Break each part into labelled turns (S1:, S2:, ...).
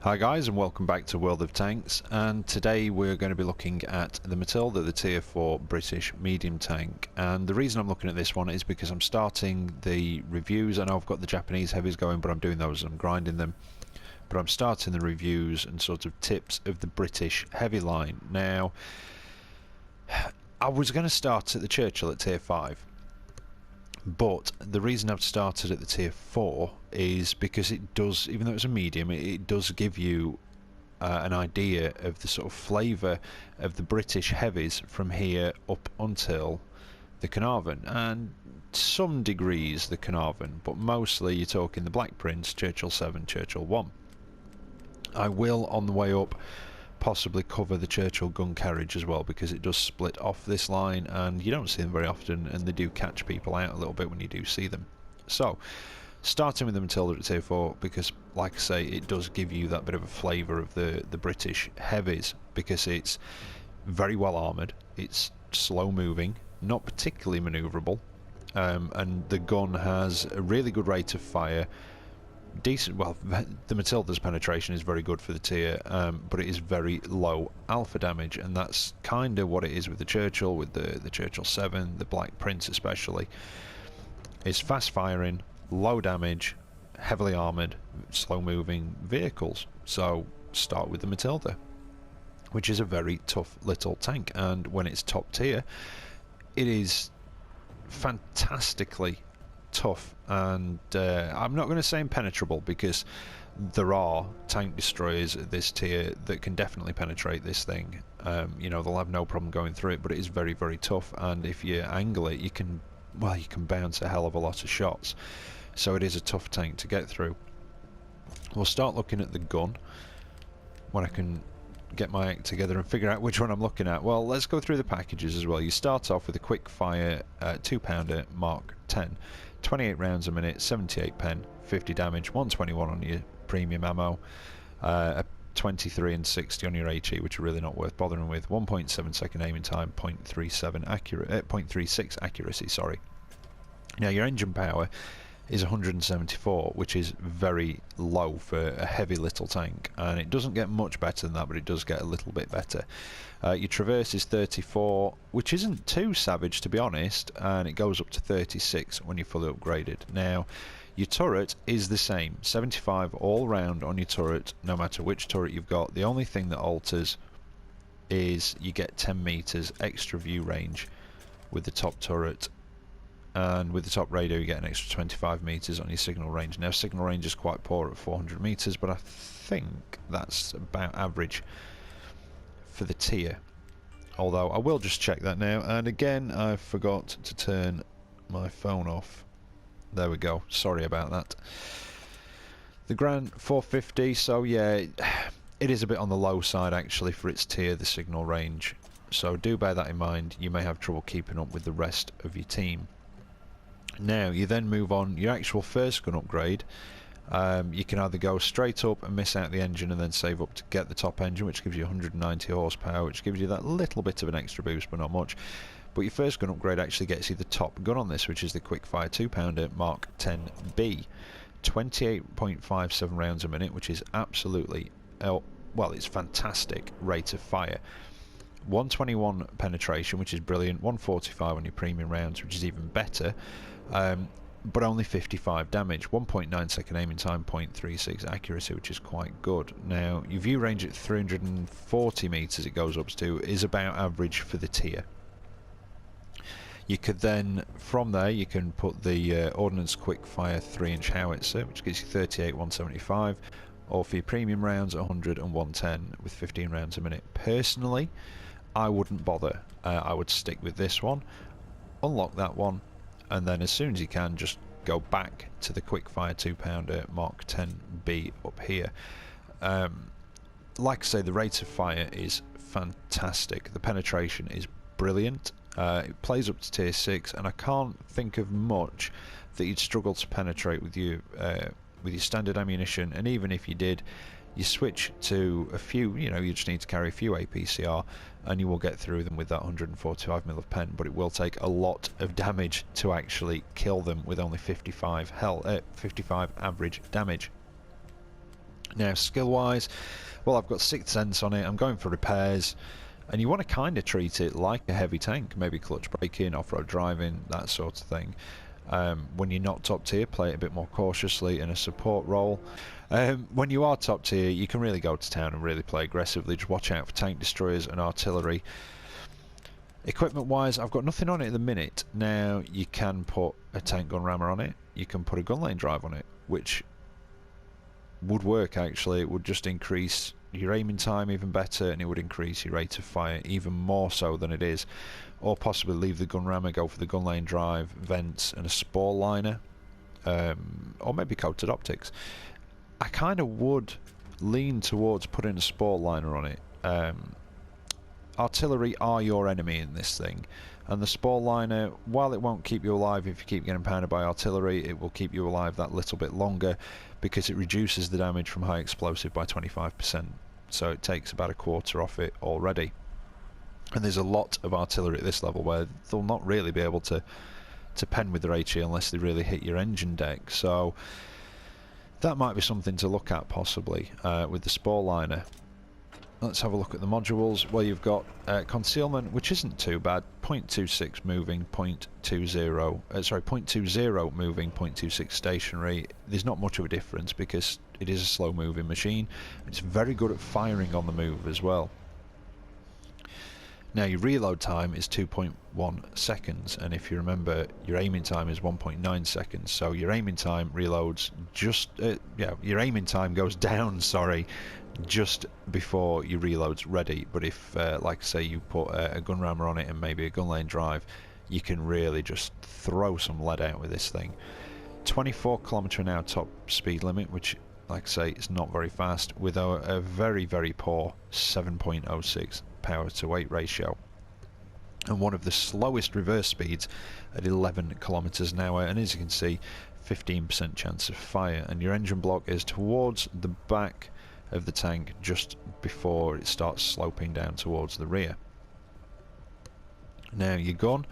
S1: Hi guys, and welcome back to World of Tanks, and today we're going to be looking at the Matilda, the tier 4 British medium tank. And the reason I'm looking at this one is because I'm starting the reviews. I know I've got the Japanese heavies going, but I'm doing those, I'm grinding them, but I'm starting the reviews and sort of tips of the British heavy line. Now, I was going to start at the Churchill at tier 5, but the reason I've started at the tier 4 is because it does, even though it's a medium, it does give you an idea of the sort of flavour of the British heavies from here up until the Carnarvon, and some degrees the Carnarvon, but mostly you're talking the Black Prince, Churchill 7, Churchill 1. I will, on the way up, possibly cover the Churchill gun carriage as well, because it does split off this line and you don't see them very often, and they do catch people out a little bit when you do see them. So starting with the Matilda at tier 4, because like I say, it does give you that bit of a flavour of the British heavies, because it's very well armoured, it's slow moving, not particularly manoeuvrable, and the gun has a really good rate of fire. Decent. Well, the Matilda's penetration is very good for the tier, but it is very low alpha damage, and that's kind of what it is with the Churchill, with the Churchill 7, the Black Prince especially. It's fast firing, low damage, heavily armoured, slow moving vehicles. So start with the Matilda, which is a very tough little tank, and when it's top tier, it is fantastically tough. And I'm not going to say impenetrable, because there are tank destroyers at this tier that can definitely penetrate this thing. You know, they'll have no problem going through it, but it is very, very tough, and if you angle it, you can bounce a hell of a lot of shots. So it is a tough tank to get through. We'll start looking at the gun when I can get my act together and figure out which one I'm looking at. Well, let's go through the packages as well. You start off with a quick fire 2-pounder Mark 10, 28 rounds a minute, 78 pen, 50 damage, 121 on your premium ammo, a 23 and 60 on your HE, which are really not worth bothering with, 1.7 second aiming time, 0.36 accuracy, sorry. Now your engine power is 174, which is very low for a heavy little tank, and it doesn't get much better than that, but it does get a little bit better. Your traverse is 34, which isn't too savage, to be honest, and it goes up to 36 when you're fully upgraded. Now your turret is the same, 75 all round on your turret, no matter which turret you've got. The only thing that alters is you get 10 meters extra view range with the top turret, and with the top radio you get an extra 25 meters on your signal range. Now signal range is quite poor at 400 meters, but I think that's about average for the tier, although I will just check that now. And again, I forgot to turn my phone off. There we go, sorry about that. The Grand 450, so yeah, it is a bit on the low side actually for its tier, the signal range, so do bear that in mind. You may have trouble keeping up with the rest of your team. Now you then move on your actual first gun upgrade. You can either go straight up and miss out the engine and then save up to get the top engine, which gives you 190 horsepower, which gives you that little bit of an extra boost, but not much. But your first gun upgrade actually gets you the top gun on this, which is the quickfire 2-pounder Mark 10B, 28.57 rounds a minute, which is absolutely, well, it's fantastic rate of fire. 121 penetration, which is brilliant, 145 on your premium rounds, which is even better, but only 55 damage, 1.9 second aiming time, 0.36 accuracy, which is quite good. Now your view range at 340 meters it goes up to is about average for the tier. You could then, from there, you can put the Ordnance Quickfire 3-inch howitzer, which gives you 38, 175, or for your premium rounds 100 and 110 with 15 rounds a minute. Personally, I wouldn't bother. I would stick with this one, unlock that one, and then as soon as you can, just go back to the quickfire 2-pounder Mark 10B up here. Like I say, the rate of fire is fantastic. The penetration is brilliant. It plays up to tier 6, and I can't think of much that you'd struggle to penetrate with your standard ammunition. And even if you did, you switch to a few, you know, you just need to carry a few APCR and you will get through them with that 145mm of pen, but it will take a lot of damage to actually kill them with only 55 average damage. Now skill wise, well, I've got 6th sense on it, I'm going for repairs, and you want to kind of treat it like a heavy tank, maybe clutch braking, off-road driving, that sort of thing. When you're not top tier, play it a bit more cautiously in a support role. When you are top tier, you can really go to town and really play aggressively. Just watch out for tank destroyers and artillery. Equipment wise, I've got nothing on it at the minute. Now, you can put a tank gun rammer on it, you can put a gun lane drive on it, which would work actually. It would just increase your aiming time even better, and it would increase your rate of fire even more so than it is. Or possibly leave the gun rammer, go for the gun lane drive, vents and a spore liner, or maybe coated optics. I kind of would lean towards putting a spore liner on it. Artillery are your enemy in this thing, and the spore liner, while it won't keep you alive if you keep getting pounded by artillery, it will keep you alive that little bit longer because it reduces the damage from high explosive by 25%, so it takes about a quarter off it already. And there's a lot of artillery at this level where they'll not really be able to pen with their HE unless they really hit your engine deck, so that might be something to look at possibly with the spore liner. Let's have a look at the modules. Well, you've got concealment, which isn't too bad. 0.26 moving, 0.20 moving, 0.26 stationary. There's not much of a difference because it is a slow moving machine. It's very good at firing on the move as well. Now your reload time is 2.1 seconds, and if you remember, your aiming time is 1.9 seconds, so your aiming time reloads just your aiming time goes down, sorry, just before your reload's ready. But if like say you put a gun rammer on it and maybe a gun lane drive, you can really just throw some lead out with this thing. 24 km/h top speed limit, which like I say is not very fast, with a very very poor 7.06 power to weight ratio, and one of the slowest reverse speeds at 11 km/h, and as you can see, 15% chance of fire. And your engine block is towards the back of the tank just before it starts sloping down towards the rear. Now your gun,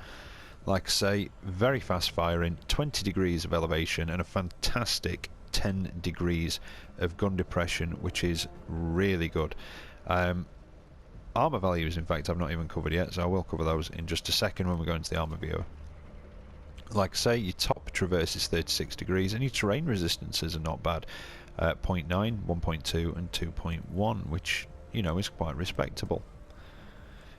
S1: like I say, very fast firing, 20 degrees of elevation and a fantastic 10 degrees of gun depression, which is really good. Armour values, in fact, I've not even covered yet, so I will cover those in just a second when we go into the armour viewer. Like I say, your top traverse is 36 degrees, and your terrain resistances are not bad. 0.9, 1.2 and 2.1, which, you know, is quite respectable.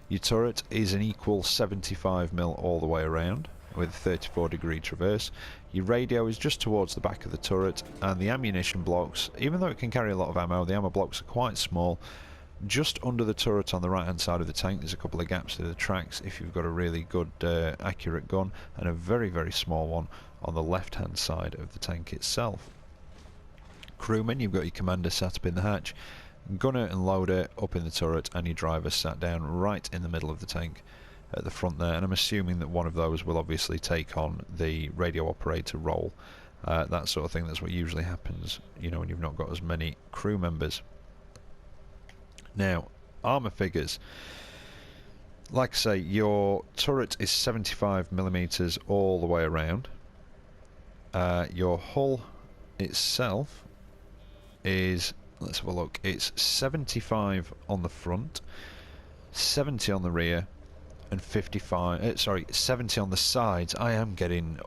S1: Your turret is an equal 75mm all the way around, with a 34 degree traverse. Your radio is just towards the back of the turret, and the ammunition blocks, even though it can carry a lot of ammo, the ammo blocks are quite small. Just under the turret on the right hand side of the tank there's a couple of gaps through the tracks if you've got a really good accurate gun, and a very very small one on the left hand side of the tank itself. Crewman, you've got your commander sat up in the hatch, gunner and loader up in the turret, and your driver sat down right in the middle of the tank at the front there, and I'm assuming that one of those will obviously take on the radio operator role, that sort of thing. That's what usually happens, you know, when you've not got as many crew members. Now, armour figures. Like I say, your turret is 75mm all the way around. Your hull itself is, let's have a look, it's 75 on the front, 70 on the rear, and 70 on the sides. I'm going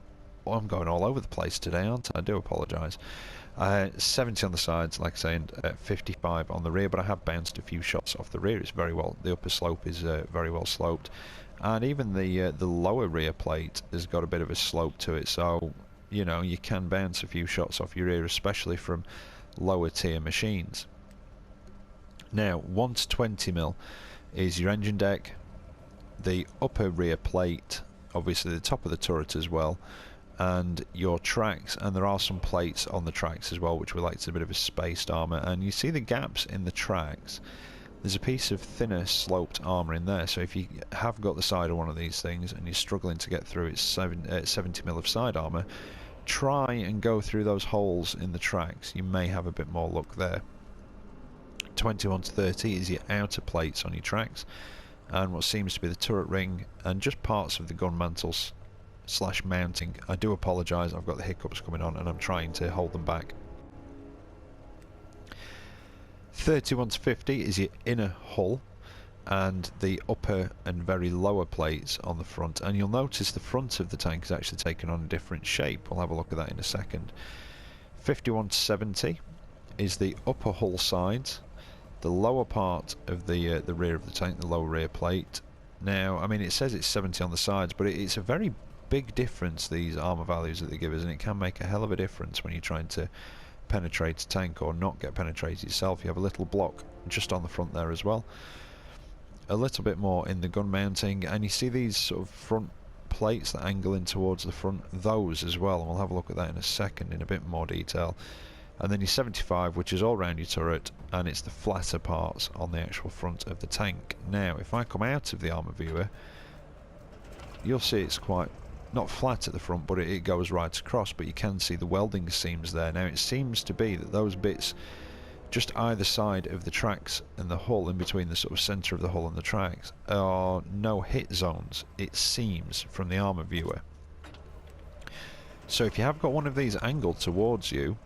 S1: all over the place today, aren't I? I do apologise. 70 on the sides, like I say, and 55 on the rear, but I have bounced a few shots off the rear. It's very well, the upper slope is very well sloped, and even the lower rear plate has got a bit of a slope to it, so you know you can bounce a few shots off your rear, especially from lower tier machines. Now 1 to 20mm is your engine deck, the upper rear plate, obviously the top of the turret as well, and your tracks, and there are some plates on the tracks as well, which we like to a bit of a spaced armour. And you see the gaps in the tracks, there's a piece of thinner sloped armour in there, so if you have got the side of one of these things and you're struggling to get through its 70mm of side armour, try and go through those holes in the tracks, you may have a bit more luck there. 21 to 30 is your outer plates on your tracks, and what seems to be the turret ring and just parts of the gun mantles / mounting. I do apologise, I've got the hiccups coming on and I'm trying to hold them back. 31 to 50 is your inner hull and the upper and very lower plates on the front, and you'll notice the front of the tank is actually taken on a different shape. We'll have a look at that in a second. 51 to 70 is the upper hull sides, the lower part of the rear of the tank, the lower rear plate. Now, I mean, it says it's 70 on the sides, but it's a very big difference, these armour values that they give us, and it can make a hell of a difference when you're trying to penetrate a tank or not get penetrated yourself. You have a little block just on the front there as well. A little bit more in the gun mounting, and you see these sort of front plates that angle in towards the front, those as well, and we'll have a look at that in a second in a bit more detail. And then your 75, which is all round your turret, and it's the flatter parts on the actual front of the tank. Now, if I come out of the armour viewer, you'll see it's quite, not flat at the front, but it goes right across, but you can see the welding seams there. Now, it seems to be that those bits just either side of the tracks and the hull, in between the sort of centre of the hull and the tracks, are no hit zones, it seems, from the armour viewer. So if you have got one of these angled towards you,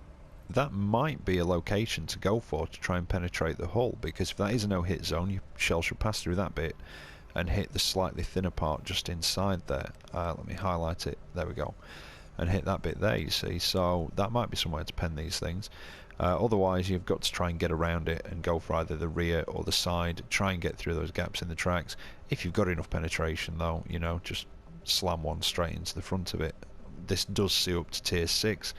S1: that might be a location to go for to try and penetrate the hull, because if that is a no hit zone, your shell should pass through that bit and hit the slightly thinner part just inside there. Let me highlight it, there we go, and hit that bit there, you see. So that might be somewhere to pen these things. Otherwise, you've got to try and get around it and go for either the rear or the side, try and get through those gaps in the tracks. If you've got enough penetration though, you know, just slam one straight into the front of it. This does see up to tier 6,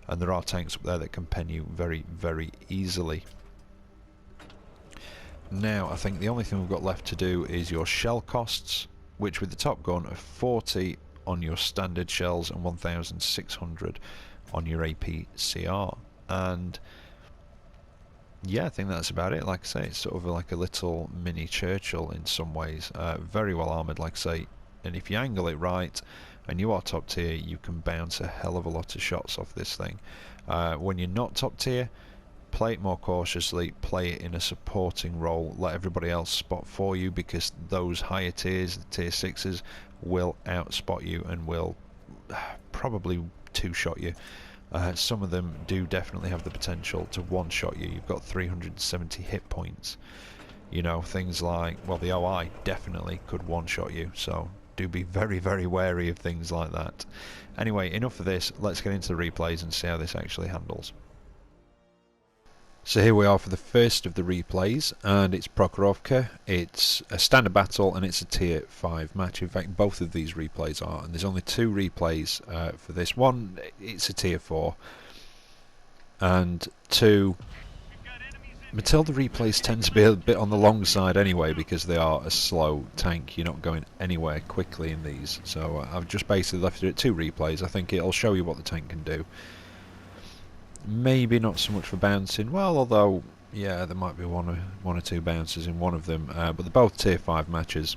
S1: and there are tanks up there that can pen you very, very easily. Now, I think the only thing we've got left to do is your shell costs, which with the top gun are 40 on your standard shells and 1,600 on your APCR. And yeah, I think that's about it. Like I say, it's sort of like a little mini Churchill in some ways. Very well armoured, like I say, and if you angle it right and you are top tier, you can bounce a hell of a lot of shots off this thing. When you're not top tier, play it more cautiously, play it in a supporting role, let everybody else spot for you, because those higher tiers, the tier 6s, will outspot you and will probably two-shot you. Some of them do definitely have the potential to one-shot you. You've got 370 hit points. You know, things like, well, the OI definitely could one-shot you, so do be very, very wary of things like that. Anyway, enough of this, let's get into the replays and see how this actually handles. So here we are for the first of the replays, and it's Prokhorovka. It's a standard battle and it's a tier 5 match. In fact, both of these replays are, and there's only 2 replays for this one. It's a tier 4, and 2, Matilda replays tend to be a bit on the long side anyway, because they are a slow tank. You're not going anywhere quickly in these, so I've just basically left it at 2 replays. I think it'll show you what the tank can do. Maybe not so much for bouncing, well, although yeah, there might be one or two bounces in one of them, but they're both tier 5 matches.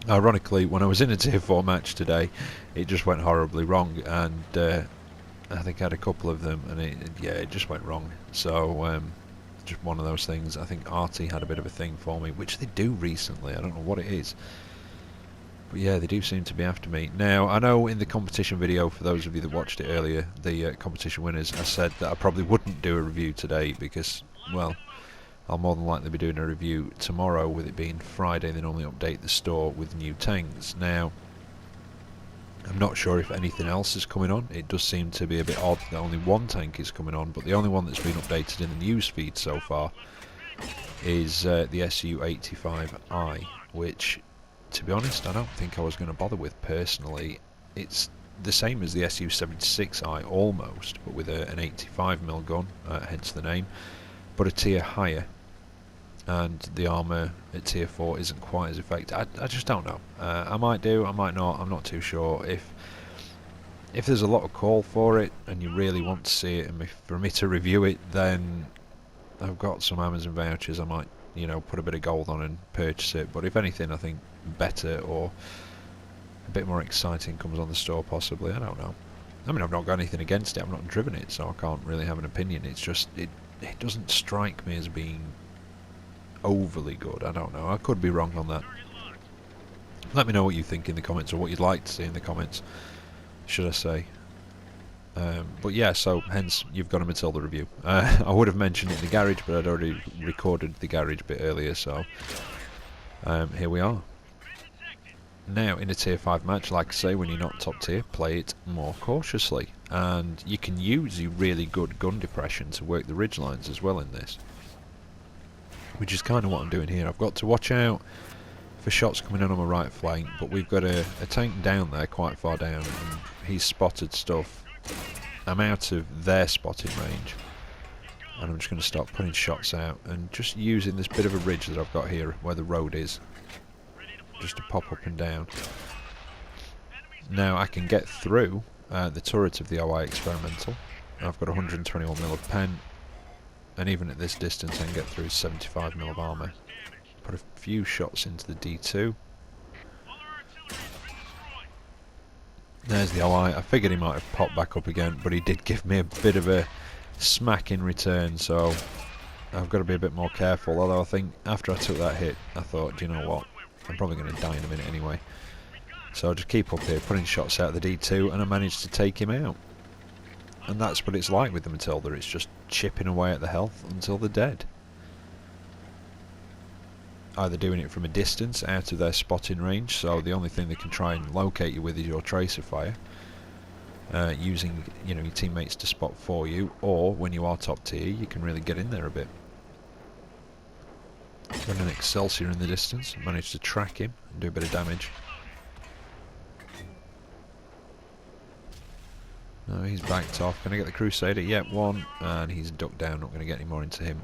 S1: Ironically, when I was in a tier 4 match today, it just went horribly wrong, and I think I had a couple of them, and it just went wrong. So just one of those things. I think Artie had a bit of a thing for me, which they do recently. I don't know what it is. But yeah, they do seem to be after me. Now, I know in the competition video, for those of you that watched it earlier, the competition winners, I said that I probably wouldn't do a review today because, well, I'll more than likely be doing a review tomorrow, with it being Friday. They normally update the store with new tanks. Now, I'm not sure if anything else is coming on. It does seem to be a bit odd that only one tank is coming on, but the only one that's been updated in the news feed so far is the SU-85I, which, to be honest, I don't think I was going to bother with personally. It's the same as the SU-76I almost, but with an 85mm gun, hence the name, but a tier higher, and the armour at tier 4 isn't quite as effective. I just don't know. I might do, I might not, I'm not too sure. If there's a lot of call for it and you really want to see it and for me to review it, then I've got some Amazon vouchers. I might, you know, put a bit of gold on and purchase it. But if anything, I think better or a bit more exciting comes on the store possibly. I don't know. I mean, I've not got anything against it. I've not driven it, so I can't really have an opinion. It's just it doesn't strike me as being overly good. I don't know. I could be wrong on that. Let me know what you think in the comments, or what you'd like to see in the comments, should I say. But yeah, so hence you've got a Matilda review. I would have mentioned it in the garage, but I'd already recorded the garage a bit earlier, so here we are. Now, in a tier 5 match, like I say, when you're not top tier, play it more cautiously. And you can use your really good gun depression to work the ridge lines as well in this. Which is kind of what I'm doing here. I've got to watch out for shots coming in on my right flank, but we've got a tank down there, quite far down, and he's spotted stuff. I'm out of their spotting range. And I'm just going to start putting shots out and just using this bit of a ridge that I've got here where the road is. Just to pop up and down. Now I can get through the turret of the OI experimental. I've got 121mm of pen, and even at this distance I can get through 75mm of armour. Put a few shots into the D2. There's the OI. I figured he might have popped back up again, but he did give me a bit of a smack in return, so I've got to be a bit more careful. Although I think after I took that hit, I thought, do you know what? I'm probably going to die in a minute anyway. So I'll just keep up here, putting shots out the D2, and I managed to take him out. And that's what it's like with the Matilda, it's just chipping away at the health until they're dead. Either doing it from a distance, out of their spotting range, so the only thing they can try and locate you with is your tracer fire. Using your teammates to spot for you, or when you are top tier, you can really get in there a bit. Got an Excelsior in the distance, managed to track him and do a bit of damage. No, he's backed off. Can I get the Crusader? Yep, one, and he's ducked down, not going to get any more into him.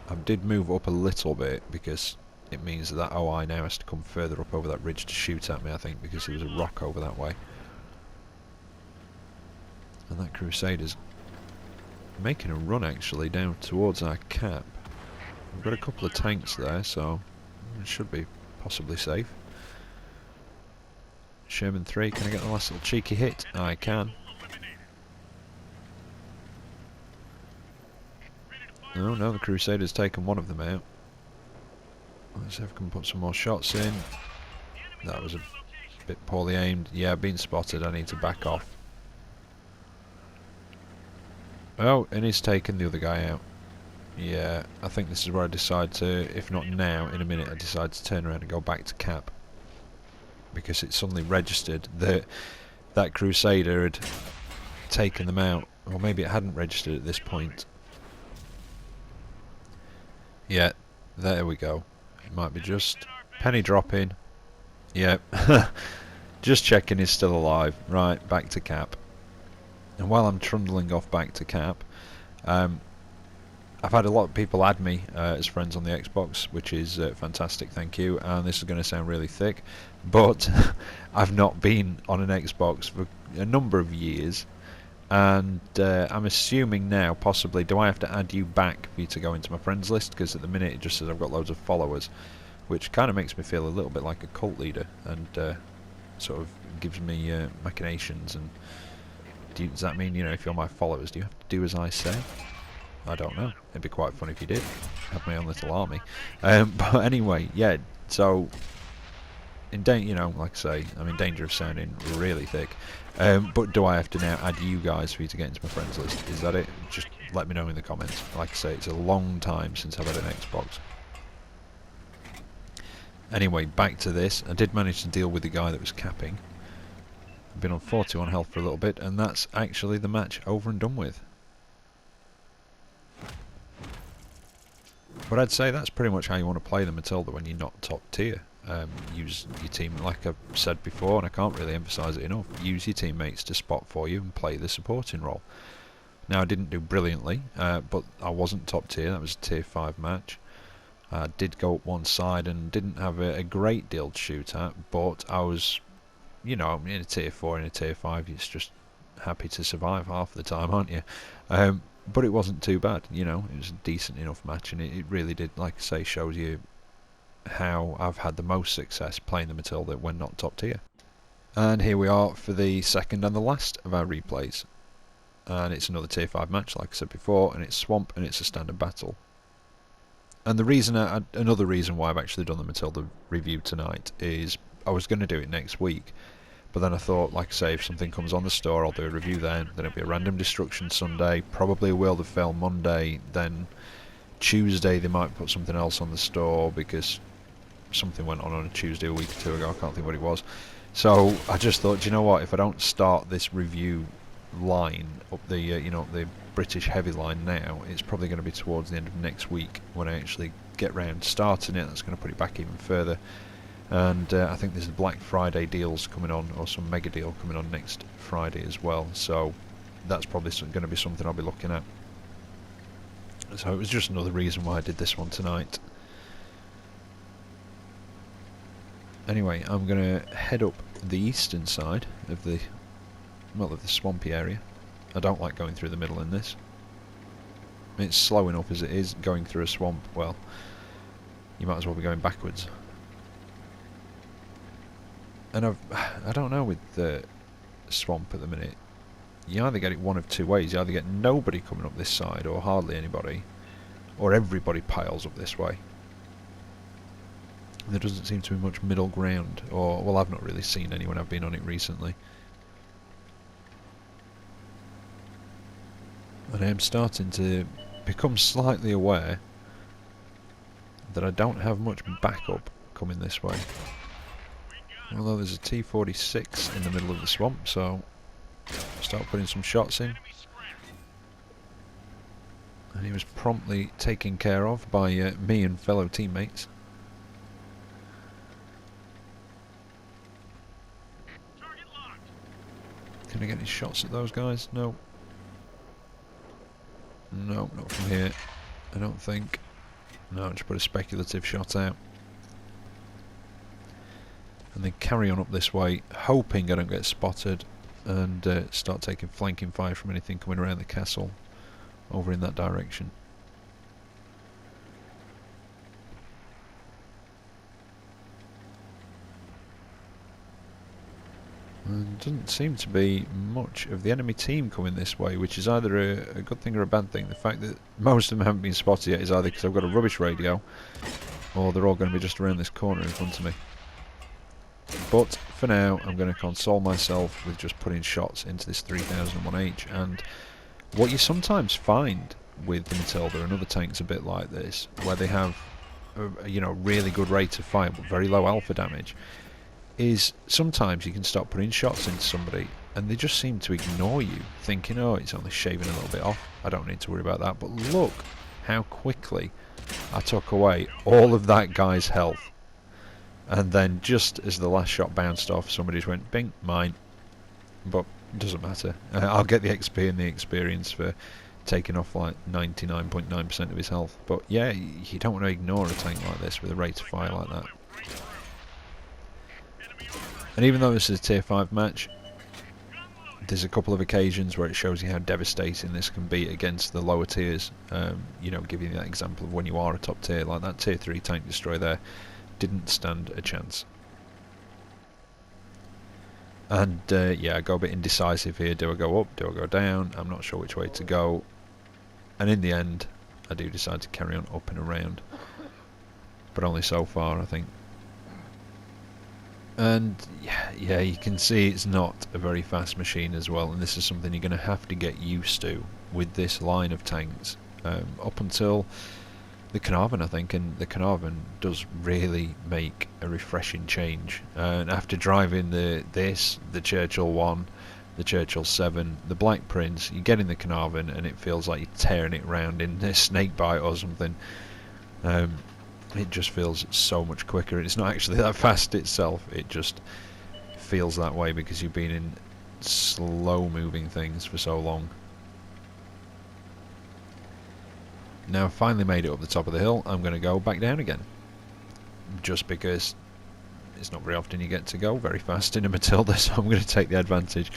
S1: I did move up a little bit because it means that OI now has to come further up over that ridge to shoot at me, I think, because there was a rock over that way. And that Crusader's making a run actually down towards our cap. We've got a couple of tanks there, so it should be possibly safe. Sherman 3, can I get the last little cheeky hit? I can. No, the Crusader's taken one of them out. Let's see if I can put some more shots in. That was a bit poorly aimed. Yeah, I've been spotted, I need to back off. Oh, and he's taken the other guy out. Yeah, I think this is where I decide to, if not now, in a minute, I decide to turn around and go back to cap. Because it suddenly registered that that Crusader had taken them out. Or maybe it hadn't registered at this point. Yeah, there we go. It might be just penny dropping. Yep. Just checking he's still alive. Right, back to cap. And while I'm trundling off back to cap, I've had a lot of people add me as friends on the Xbox, which is fantastic, thank you. And this is going to sound really thick, but I've not been on an Xbox for a number of years, and I'm assuming now, possibly, do I have to add you back for you to go into my friends list? Because at the minute it just says I've got loads of followers, which kind of makes me feel a little bit like a cult leader, and sort of gives me machinations. And does that mean, if you're my followers, do you have to do as I say? I don't know. It'd be quite fun if you did. Have my own little army. But anyway, yeah. So, like I say, I'm in danger of sounding really thick. But do I have to now add you guys for you to get into my friends list? Is that it? Just let me know in the comments. Like I say, it's a long time since I've had an Xbox. Anyway, back to this. I did manage to deal with the guy that was capping. I've been on 41 health for a little bit, and that's actually the match over and done with. But I'd say that's pretty much how you want to play the Matilda when you're not top tier. Use your team, like I've said before, and I can't really emphasise it enough, use your teammates to spot for you and play the supporting role. Now, I didn't do brilliantly, but I wasn't top tier. That was a tier 5 match. I did go up one side and didn't have a great deal to shoot at, but I was, in a tier 4 and a tier 5, you're just happy to survive half the time, aren't you? But it wasn't too bad, it was a decent enough match, and it really did, like I say, shows you how I've had the most success playing the Matilda when not top tier. And here we are for the second and the last of our replays. And it's another tier 5 match, like I said before, and it's Swamp, and it's a standard battle. And the reason, another reason why I've actually done the Matilda review tonight is I was going to do it next week, But then I thought, like I say, if something comes on the store, I'll do a review then. Then it'll be a random destruction Sunday, probably a World of Fail Monday. Then Tuesday they might put something else on the store because something went on a Tuesday a week or two ago. I can't think what it was. So I just thought, do you know what? If I don't start this review line up the the British heavy line now, it's probably going to be towards the end of next week when I actually get round to starting it. That's going to put it back even further. And I think there's Black Friday deals coming on, or some mega deal coming on next Friday as well. So that's probably going to be something I'll be looking at. So it was just another reason why I did this one tonight. Anyway, I'm going to head up the eastern side of the swampy area. I don't like going through the middle in this. It's slow enough as it is. Going through a swamp, well, you might as well be going backwards. And I don't know with the swamp at the minute. You either get it one of two ways. You either get nobody coming up this side, or hardly anybody, or everybody piles up this way. There doesn't seem to be much middle ground, or, well, I've not really seen any when I've been on it recently. And I am starting to become slightly aware that I don't have much backup coming this way. Although there's a T-46 in the middle of the swamp, so start putting some shots in. And he was promptly taken care of by me and fellow teammates. Can I get any shots at those guys? No. No, not from here. I don't think. No, just put a speculative shot out. And then carry on up this way, hoping I don't get spotted, and start taking flanking fire from anything coming around the castle over in that direction. And doesn't seem to be much of the enemy team coming this way, which is either a good thing or a bad thing. The fact that most of them haven't been spotted yet is either because I've got a rubbish radio, or they're all going to be just around this corner in front of me. But for now, I'm going to console myself with just putting shots into this 3001H. And what you sometimes find with the Matilda and other tanks a bit like this, where they have a really good rate of fire but very low alpha damage, is sometimes you can start putting shots into somebody and they just seem to ignore you, thinking, oh, it's only shaving a little bit off, I don't need to worry about that. But look how quickly I took away all of that guy's health. And then just as the last shot bounced off, somebody just went, bing, mine. But it doesn't matter. I'll get the XP and the experience for taking off like 99.9% of his health. But yeah, you don't want to ignore a tank like this with a rate of fire like that. And even though this is a tier 5 match, there's a couple of occasions where it shows you how devastating this can be against the lower tiers. Giving you that example of when you are a top tier, like that tier 3 tank destroyer there. Didn't stand a chance. And yeah, I go a bit indecisive here. Do I go up? Do I go down? I'm not sure which way to go. And in the end, I do decide to carry on up and around. But only so far, I think. And yeah, you can see it's not a very fast machine as well. And this is something you're going to have to get used to with this line of tanks. Up until the Carnarvon, I think, and the Carnarvon does really make a refreshing change. And after driving the Churchill 1, the Churchill 7, the Black Prince, you get in the Carnarvon and it feels like you're tearing it around in a snake bite or something. It just feels so much quicker, and it's not actually that fast itself, it just feels that way because you've been in slow moving things for so long. Now I've finally made it up the top of the hill, I'm going to go back down again. Just because it's not very often you get to go very fast in a Matilda, so I'm going to take the advantage.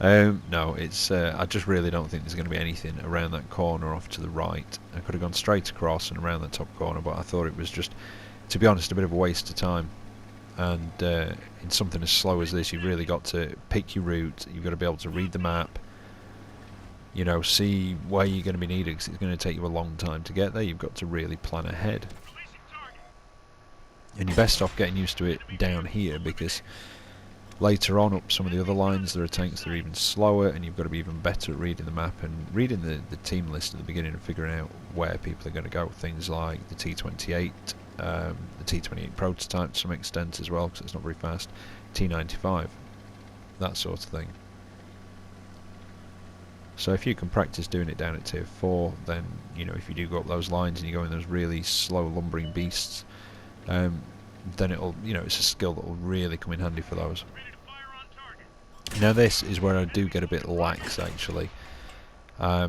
S1: No, it's I just really don't think there's going to be anything around that corner off to the right. I could have gone straight across and around that top corner, but I thought it was just, to be honest, a bit of a waste of time. And in something as slow as this, you've really got to pick your route, you've got to be able to read the map, see where you're going to be needed, because it's going to take you a long time to get there. You've got to really plan ahead. And you're best off getting used to it down here, because Later on, up some of the other lines, there are tanks that are even slower, and you've got to be even better at reading the map and reading the team list at the beginning and figuring out where people are going to go. Things like the T28, the T28 prototype to some extent as well, because it's not very fast, T95, that sort of thing. So if you can practice doing it down at tier 4, then, you know, if you do go up those lines and you go in those really slow lumbering beasts, then it'll, you know, it's a skill that will really come in handy for those. Now this is where I do get a bit lax, actually. I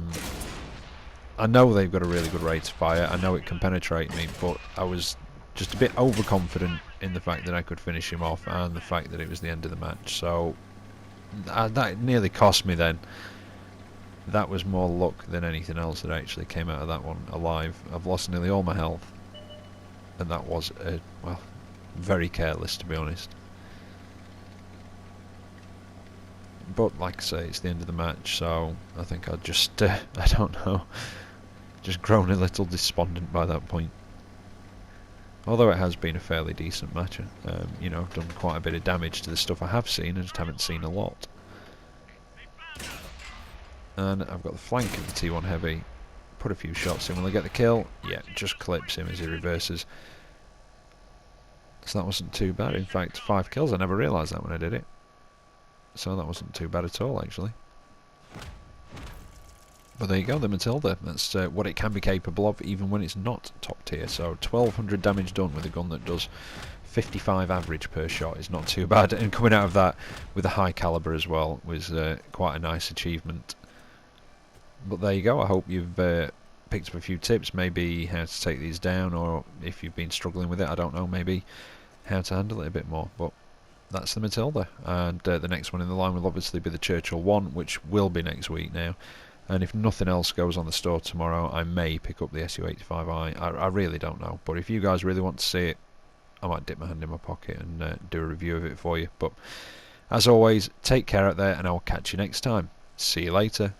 S1: know they've got a really good rate of fire, I know it can penetrate me, but I was just a bit overconfident in the fact that I could finish him off and the fact that it was the end of the match, so that nearly cost me then. That was more luck than anything else that actually came out of that one alive. I've lost nearly all my health, and that was, well, very careless, to be honest. But like I say, it's the end of the match, so I think I'll just, I don't know, just grown a little despondent by that point. Although it has been a fairly decent match, you know, I've done quite a bit of damage to the stuff I have seen, I just haven't seen a lot. And I've got the flank of the T1 Heavy, put a few shots in. Will I get the kill? Yeah, just clips him as he reverses. So that wasn't too bad. In fact, 5 kills. I never realised that when I did it. So that wasn't too bad at all, actually. But there you go, the Matilda. That's what it can be capable of, even when it's not top tier. So 1200 damage done with a gun that does 55 average per shot is not too bad. And coming out of that with a high caliber as well was quite a nice achievement. But there you go, I hope you've picked up a few tips, maybe how to take these down, or if you've been struggling with it, I don't know, maybe how to handle it a bit more. But that's the Matilda, and the next one in the line will obviously be the Churchill 1, which will be next week now. And if nothing else goes on the store tomorrow, I may pick up the SU-85i, I really don't know. But if you guys really want to see it, I might dip my hand in my pocket and do a review of it for you. But as always, take care out there, and I will catch you next time. See you later.